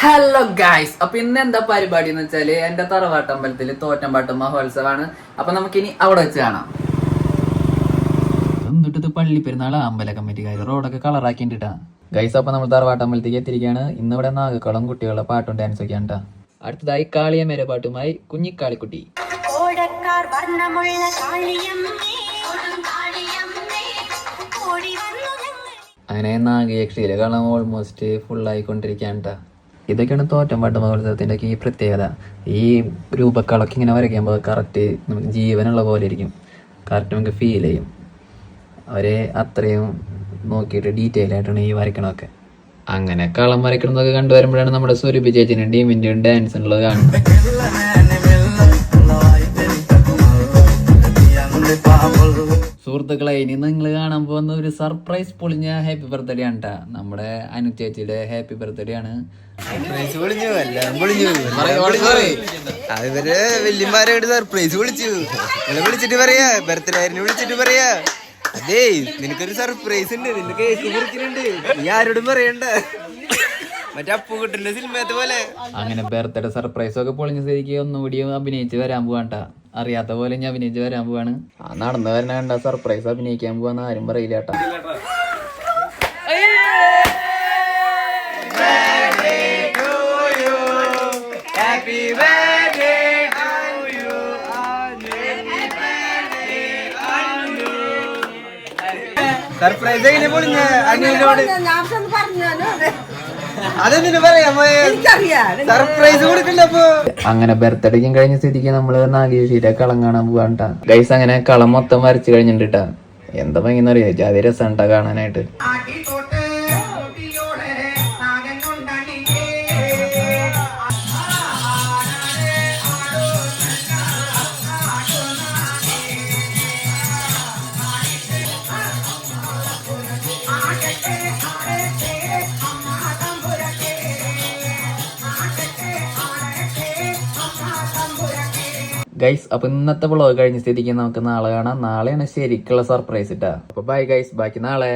Hello guys, അപ്പൊ ഇന്ന് എന്താ പരിപാടി എന്ന് വെച്ചാല് എന്റെ തറവാട്ടമ്പലത്തിൽ തോറ്റമ്പാട്ട് മഹോത്സവമാണ്. അപ്പൊ നമുക്കിനി അവിടെ വെച്ച് കാണാം. എന്നിട്ട് പള്ളി പെരുന്നാൾ അമ്പല കമ്മിറ്റിക്കാർ റോഡൊക്കെ കളറാക്കിട്ടാ ഗൈസ്. അപ്പൊ നമ്മൾ തറവാട്ടമ്പലത്തേക്ക് എത്തിയിരിക്കുകയാണ്. ഇന്നിവിടെ നാഗക്കളം കുട്ടികളുടെ പാട്ടും ഡാൻസ് ഒക്കെ ഉണ്ടാ. അടുത്തതായി കാളിയമേര പാട്ടുമായി കുഞ്ഞിക്കാളിക്കുട്ടി. അങ്ങനെ നാഗയക്ഷിയിലെ കളം ഓൾമോസ്റ്റ് ഫുള്ളായിക്കൊണ്ടിരിക്കുകയാണ്. ഇതൊക്കെയാണ് തോറ്റമ്പാട്ട് മഹോത്സവത്തിൻ്റെ ഈ പ്രത്യേകത. ഈ രൂപക്കളൊക്കെ ഇങ്ങനെ വരയ്ക്കുമ്പോൾ കറക്റ്റ് നമുക്ക് ജീവനുള്ള പോലെ ഇരിക്കും. കറക്റ്റ് നമുക്ക് ഫീൽ ചെയ്യും. അവരെ അത്രയും നോക്കിയിട്ട് ഡീറ്റെയിൽ ആയിട്ടാണ് ഈ വരയ്ക്കണമൊക്കെ. അങ്ങനെ കളം വരയ്ക്കണമെന്നൊക്കെ കണ്ടുവരുമ്പോഴാണ് നമ്മുടെ സ്വരൂപി ചേച്ചിൻ്റെയും ടീമിൻ്റെയും ഡാൻസ് ഉള്ളത് കാണുന്നത്. സുഹൃത്തുക്കളെ, ഇനി നിങ്ങൾ കാണാൻ പോകുന്ന ഒരു സർപ്രൈസ് പൊളിഞ്ഞ ഹാപ്പി ബർത്ത്ഡേ ആണ് ട്ടാ. നമ്മുടെ അനു ചേച്ചിയുടെ ഹാപ്പി ബർത്ത്ഡേ ആണ്. ഇവര് വല്യമാരോട് സർപ്രൈസ് വിളിച്ചിട്ട് പറയാ, ബർത്ത്ഡേ വിളിച്ചിട്ട് പറയാ, അതേ നിനക്കൊരു സർപ്രൈസ് ഉണ്ട്, നിന്റെ കേക്ക് മുറിക്കുന്നുണ്ട്, നീ ആരോടും പറയണ്ട, മറ്റേ അപ്പുകുട്ടന്റെ സിനിമത്തെ പോലെ. അങ്ങനെ ബർത്ത്ഡേ സർപ്രൈസ് ഒക്കെ പൊളിഞ്ഞ സ്ഥിതിക്ക് ഒന്നുകൂടി അഭിനയിച്ച് വരാൻ പോവാണ്ട. അറിയാത്ത പോലെ ഞാൻ അഭിനയിച്ച് വരാൻ പോവാണ്. നടന്നു വരണ കണ്ട സർപ്രൈസ് അഭിനയിക്കാൻ പോവാന്ന് ആരും പറയില്ല കേട്ടാ. സർപ്രൈസ് എങ്ങനെ പൊളിഞ്ഞ അനിയനോട് അതെന്തിനു പറയാ, സർപ്രൈസ് കൊടുക്കണ്ട. അപ്പൊ അങ്ങനെ ബർത്ത്ഡേക്കും കഴിഞ്ഞ സ്ഥിതിക്ക് നമ്മള് നാഗേഷിയുടെ കളം കാണാൻ പോവാണ്ടാ ഗൈസ്. അങ്ങനെ കളം മൊത്തം വരച്ചു കഴിഞ്ഞിട്ടാ. എന്താ ഭംഗിന്ന് അറിയാ, ജാതി രസമുണ്ടാ കാണാനായിട്ട്. ഗൈസ്, അപ്പൊ ഇന്നത്തെ വ്ളോഗ് കഴിഞ്ഞ സ്ഥിതിക്ക് നമുക്ക് നാളെ കാണാം. നാളെയാണ് ശരിക്കുള്ള സർപ്രൈസ് ഇട്ടാ. അപ്പൊ ബൈ ഗൈസ്, ബാക്കി നാളെ.